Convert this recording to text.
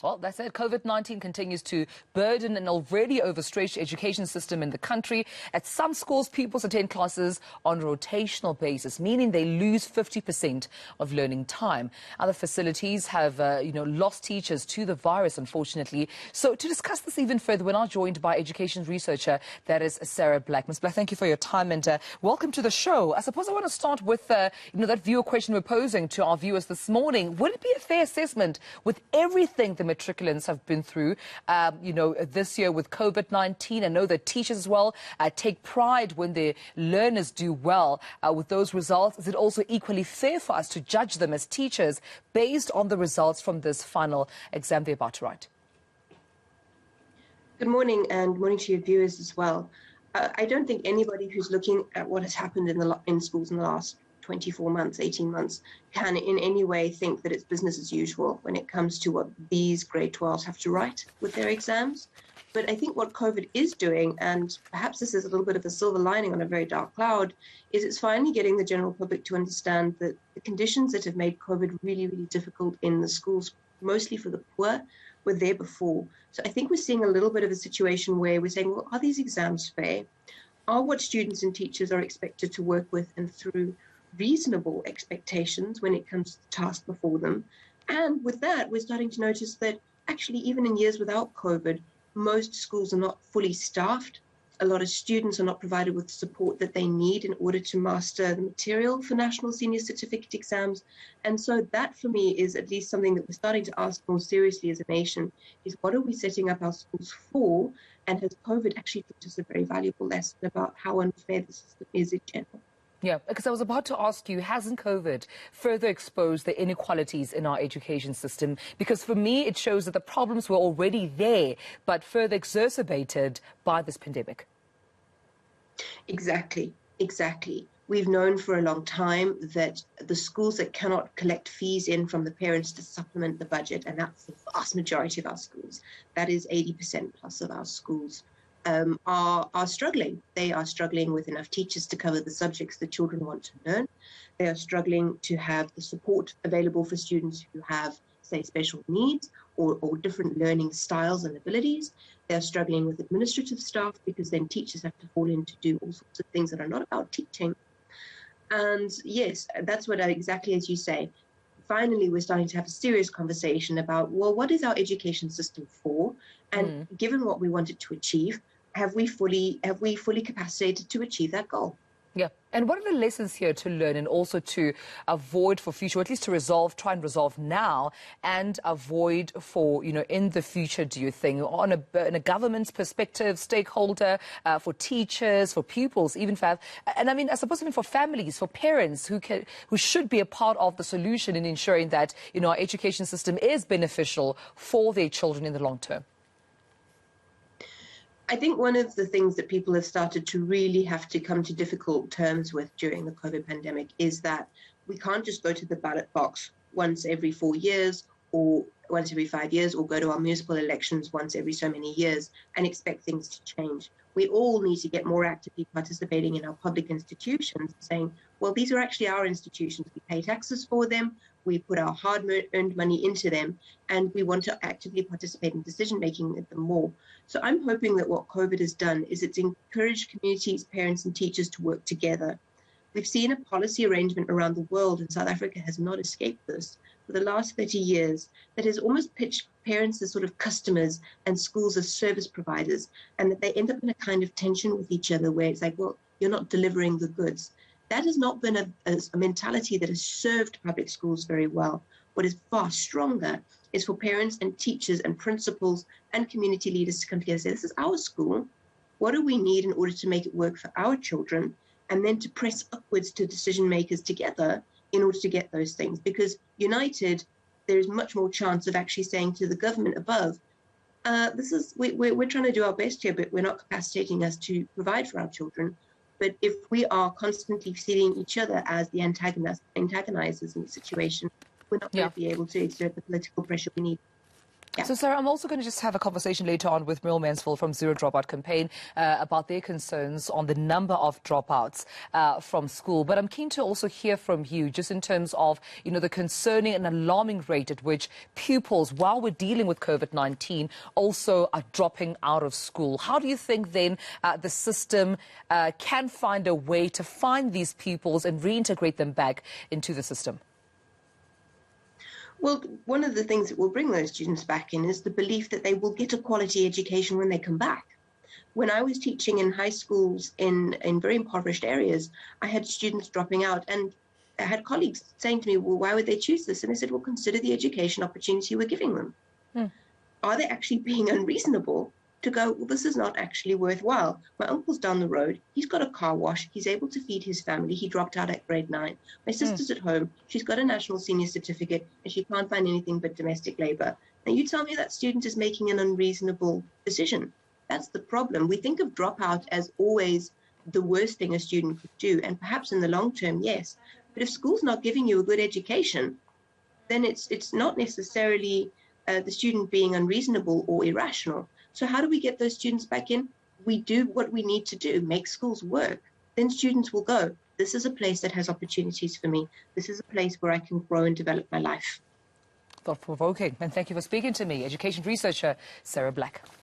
Well, that's it. COVID-19 continues to burden an already overstretched education system in the country. At some schools, pupils attend classes on a rotational basis, meaning they lose 50% of learning time. Other facilities have, lost teachers to the virus, unfortunately. So to discuss this even further, we're now joined by education researcher, that is Sara Black. Ms. Black, thank you for your time and welcome to the show. I suppose I want to start with, that viewer question we're posing to our viewers this morning. Would it be a fair assessment with everything the matriculants have been through, this year with COVID-19? I know that teachers as well take pride when their learners do well with those results. Is it also equally fair for us to judge them as teachers based on the results from this final exam they're about to write? Good morning, and morning to your viewers as well. I don't think anybody who's looking at what has happened in schools in the last 24 months, 18 months, can in any way think that it's business as usual when it comes to what these grade 12s have to write with their exams. But I think what COVID is doing, and perhaps this is a little bit of a silver lining on a very dark cloud, is it's finally getting the general public to understand that the conditions that have made COVID really, really difficult in the schools, mostly for the poor, were there before. So I think we're seeing a little bit of a situation where we're saying, well, are these exams fair? Are what students and teachers are expected to work with and through reasonable expectations when it comes to the task before them? And with that, we're starting to notice that actually, even in years without COVID, most schools are not fully staffed. A lot of students are not provided with the support that they need in order to master the material for national senior certificate exams. And so that, for me, is at least something that we're starting to ask more seriously as a nation, is what are we setting up our schools for? And has COVID actually taught us a very valuable lesson about how unfair the system is in general? Yeah, because I was about to ask you, hasn't COVID further exposed the inequalities in our education system? Because for me, it shows that the problems were already there, but further exacerbated by this pandemic. Exactly. We've known for a long time that the schools that cannot collect fees in from the parents to supplement the budget, and that's the vast majority of our schools, that is 80% plus of our schools, are struggling. They are struggling with enough teachers to cover the subjects the children want to learn. They are struggling to have the support available for students who have, say, special needs or different learning styles and abilities. They're struggling with administrative staff because then teachers have to fall in to do all sorts of things that are not about teaching. And yes, that's what exactly as you say. Finally, we're starting to have a serious conversation about, well, what is our education system for? And given what we wanted to achieve, have we fully capacitated to achieve that goal? Yeah. And what are the lessons here to learn and also to avoid for future, or at least to try and resolve now and avoid for, in the future, do you think, in a government's perspective, stakeholder, for teachers, for pupils, even and I mean, I suppose even for families, for parents who should be a part of the solution in ensuring that, our education system is beneficial for their children in the long term? I think one of the things that people have started to really have to come to difficult terms with during the COVID pandemic is that we can't just go to the ballot box once every 4 years or once every 5 years or go to our municipal elections once every so many years and expect things to change. We all need to get more actively participating in our public institutions, saying, well, these are actually our institutions. We pay taxes for them. We put our hard-earned money into them, and we want to actively participate in decision-making with them more. So I'm hoping that what COVID has done is it's encouraged communities, parents and teachers to work together. We've seen a policy arrangement around the world, and South Africa has not escaped this, for the last 30 years, that has almost pitched parents as sort of customers and schools as service providers, and that they end up in a kind of tension with each other where it's like, well, you're not delivering the goods. That has not been a mentality that has served public schools very well. What is far stronger is for parents and teachers and principals and community leaders to come together and say, this is our school. What do we need in order to make it work for our children? And then to press upwards to decision makers together in order to get those things. Because united, there is much more chance of actually saying to the government above, we're trying to do our best here, but we're not capacitating us to provide for our children. But if we are constantly seeing each other as the antagonizers in the situation, we're not going to be able to exert the political pressure we need. So, Sarah, I'm also going to just have a conversation later on with Tumelo Mothotoane from Zero Dropout Campaign about their concerns on the number of dropouts from school. But I'm keen to also hear from you just in terms of, the concerning and alarming rate at which pupils, while we're dealing with COVID-19, also are dropping out of school. How do you think then the system can find a way to find these pupils and reintegrate them back into the system? Well, one of the things that will bring those students back in is the belief that they will get a quality education when they come back. When I was teaching in high schools in very impoverished areas, I had students dropping out, and I had colleagues saying to me, well, why would they choose this? And I said, well, consider the education opportunity we're giving them. Are they actually being unreasonable to go, well, this is not actually worthwhile? My uncle's down the road. He's got a car wash. He's able to feed his family. He dropped out at grade 9. My sister's at home. She's got a national senior certificate, and she can't find anything but domestic labor. Now, you tell me that student is making an unreasonable decision. That's the problem. We think of dropout as always the worst thing a student could do, and perhaps in the long term, yes. But if school's not giving you a good education, then it's not necessarily the student being unreasonable or irrational. So how do we get those students back in? We do what we need to do, make schools work. Then students will go, this is a place that has opportunities for me. This is a place where I can grow and develop my life. Thought-provoking. And thank you for speaking to me, education researcher Sara Black.